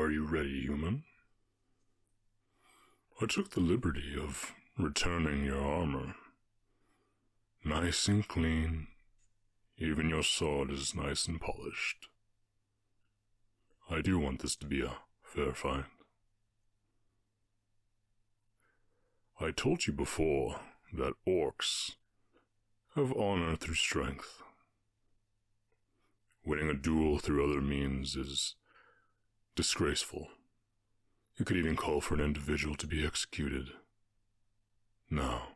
Are you ready, human? I took the liberty of returning your armor. Nice and clean. Even your sword is nice and polished. I do want this to be a fair fight. I told you before that orcs have honor through strength. Winning a duel through other means is disgraceful. You could even call for an individual to be executed. Now,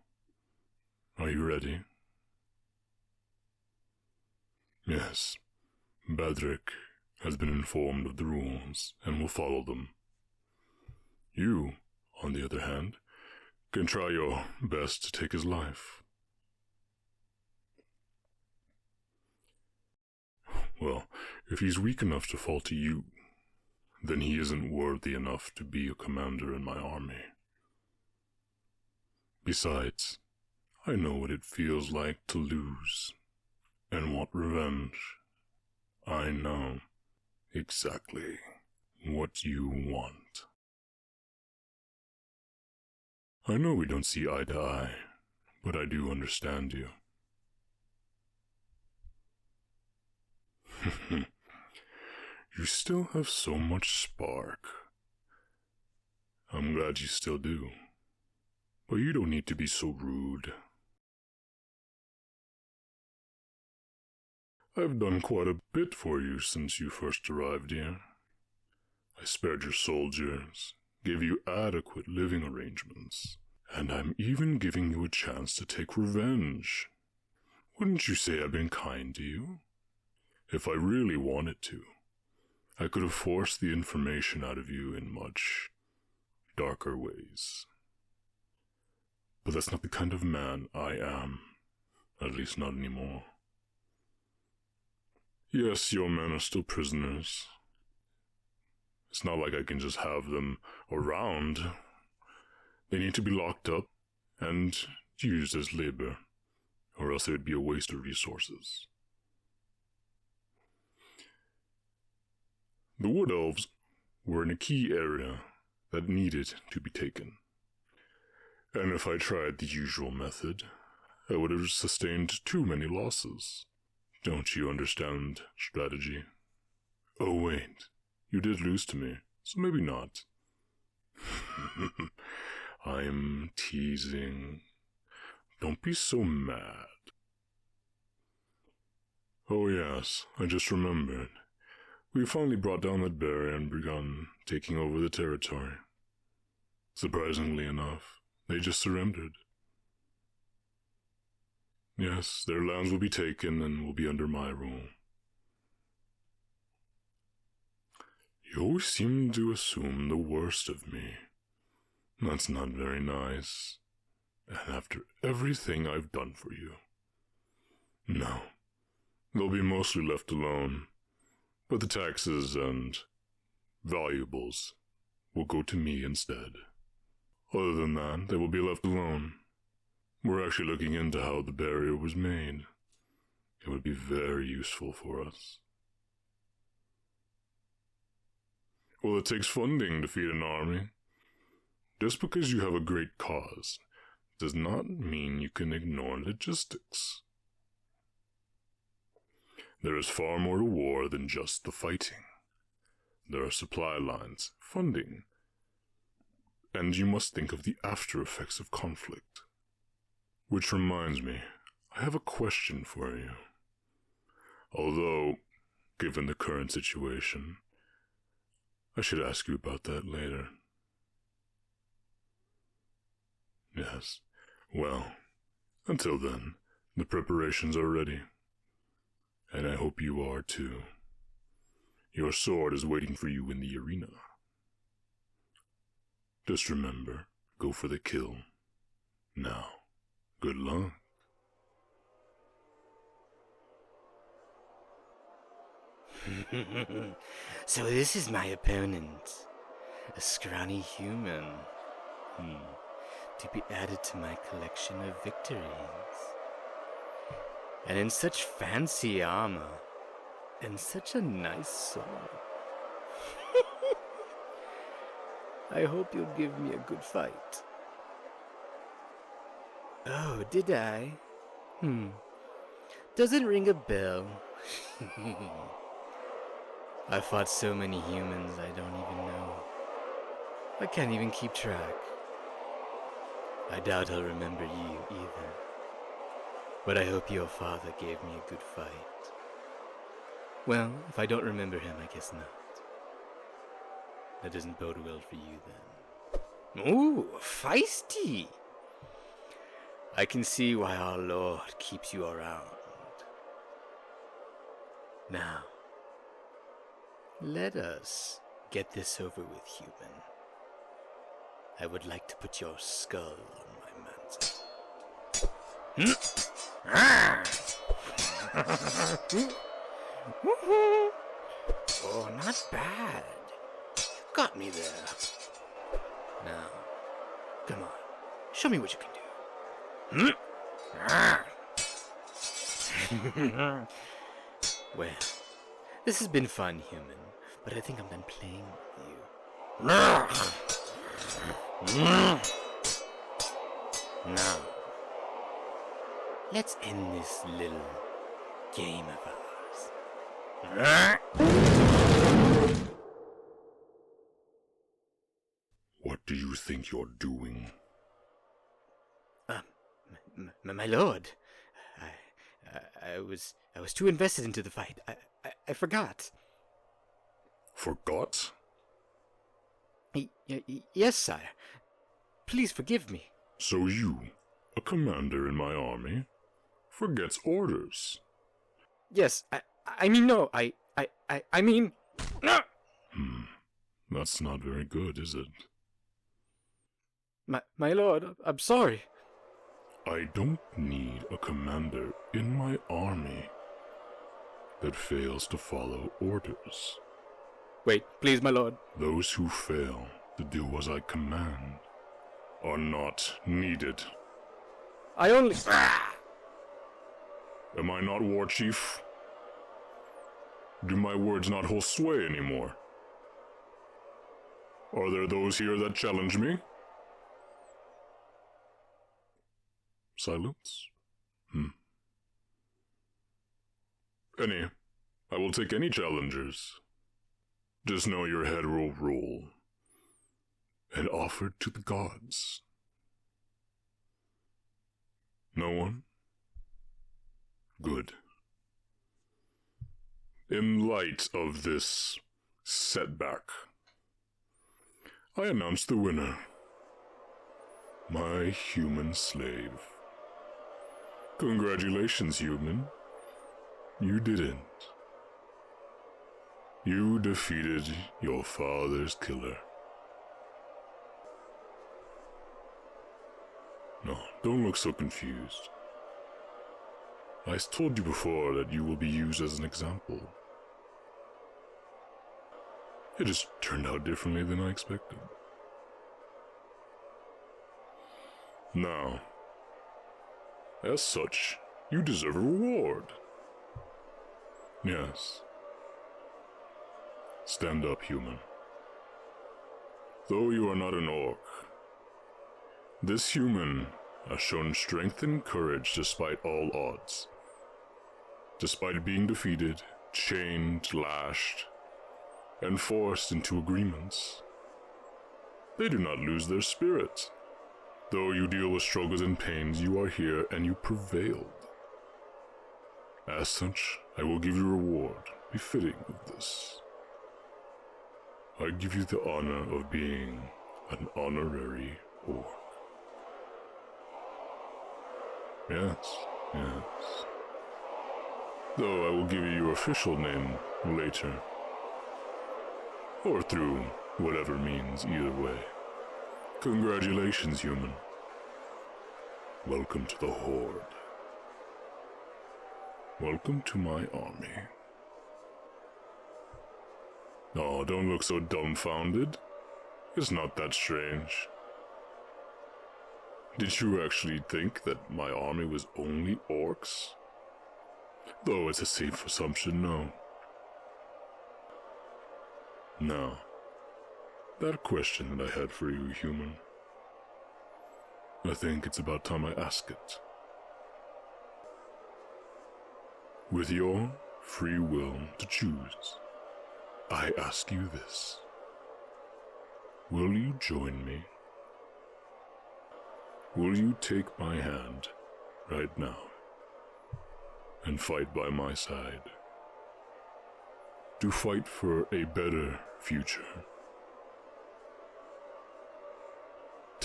are you ready? Yes, Badrick has been informed of the rules and will follow them. You, on the other hand, can try your best to take his life. Well, if he's weak enough to fall to you, then he isn't worthy enough to be a commander in my army. Besides, I know what it feels like to lose, and want revenge. I know exactly what you want. I know we don't see eye to eye, but I do understand you. You still have so much spark. I'm glad you still do. But you don't need to be so rude. I've done quite a bit for you since you first arrived here. I spared your soldiers, gave you adequate living arrangements, and I'm even giving you a chance to take revenge. Wouldn't you say I've been kind to you? If I really wanted to, I could have forced the information out of you in much darker ways. But that's not the kind of man I am, at least not anymore. Yes, your men are still prisoners. It's not like I can just have them around. They need to be locked up and used as labor, or else it would be a waste of resources. The Wood Elves were in a key area that needed to be taken. And if I tried the usual method, I would have sustained too many losses. Don't you understand strategy? Oh wait, you did lose to me, so maybe not. I'm teasing. Don't be so mad. Oh yes, I just remembered. We finally brought down that barrier and begun taking over the territory. Surprisingly enough, they just surrendered. Yes, their lands will be taken and will be under my rule. You always seem to assume the worst of me. That's not very nice. And after everything I've done for you. No, they'll be mostly left alone. But the taxes and valuables will go to me instead. Other than that, they will be left alone. We're actually looking into how the barrier was made. It would be very useful for us. Well, it takes funding to feed an army. Just because you have a great cause does not mean you can ignore logistics. There is far more to war than just the fighting. There are supply lines, funding, and you must think of the after effects of conflict. Which reminds me, I have a question for you. Although, given the current situation, I should ask you about that later. Yes, well, until then, the preparations are ready. And I hope you are too. Your sword is waiting for you in the arena. Just remember, go for the kill. Now, good luck. So this is my opponent, a scrawny human, to be added to my collection of victories. And in such fancy armor, and such a nice sword. I hope you'll give me a good fight. Oh, did I? Doesn't ring a bell. I fought so many humans I don't even know. I can't even keep track. I doubt I'll remember you either. But I hope your father gave me a good fight. Well, if I don't remember him, I guess not. That doesn't bode well for you then. Ooh, feisty! I can see why our Lord keeps you around. Now, let us get this over with, human. I would like to put your skull on my mantle. Oh, not bad. You got me there. Now, come on. Show me what you can do. Well, this has been fun, human, but I think I'm done playing with you. Now, let's end this little game of ours. What do you think you're doing? My lord, I was too invested into the fight. I forgot. Forgot? Yes, sire. Please forgive me. So you, a commander in my army, forgets orders? Yes, I mean no. I mean. That's not very good, is it? My lord, I'm sorry. I don't need a commander in my army that fails to follow orders. Wait, please, my lord. Those who fail to do as I command are not needed. I only... Am I not war chief? Do my words not hold sway anymore? Are there those here that challenge me? Silence? I will take any challengers. Just know your head will roll and offer to the gods. No one? Good. In light of this setback, I announce the winner. My human slave. Congratulations, human. You didn't. You defeated your father's killer. No, don't look so confused. I told you before that you will be used as an example. It just turned out differently than I expected. Now, as such, you deserve a reward. Yes. Stand up, human. Though you are not an orc, this human has shown strength and courage despite all odds. Despite being defeated, chained, lashed, and forced into agreements, they do not lose their spirit. Though you deal with struggles and pains, you are here and you prevailed. As such, I will give you a reward befitting of this. I give you the honor of being an honorary orc. Yes. Though I will give you your official name later. Or through whatever means, either way. Congratulations, human. Welcome to the Horde. Welcome to my army. Oh, don't look so dumbfounded. It's not that strange. Did you actually think that my army was only orcs? Though it's a safe assumption, no. Now, that question that I had for you, human. I think it's about time I ask it. With your free will to choose, I ask you this. Will you join me? Will you take my hand right now and fight by my side to fight for a better future?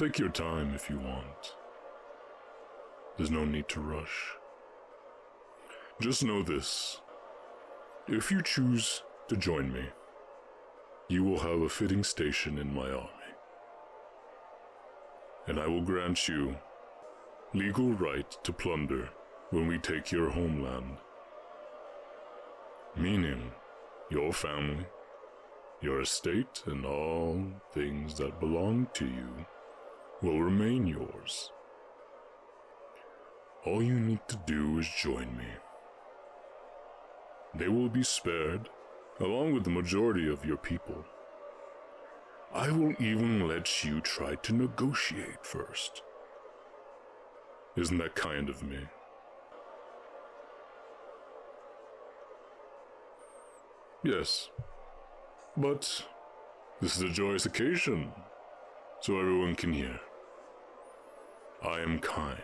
Take your time if you want. There's no need to rush. Just know this. If you choose to join me, you will have a fitting station in my army. And I will grant you legal right to plunder when we take your homeland. Meaning, your family, your estate, and all things that belong to you will remain yours. All you need to do is join me. They will be spared, along with the majority of your people. I will even let you try to negotiate first. Isn't that kind of me? Yes, but this is a joyous occasion, so everyone can hear. I am kind.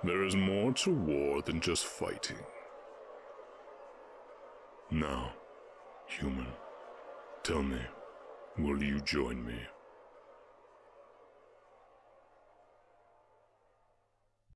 There is more to war than just fighting. Now, human, tell me, will you join me?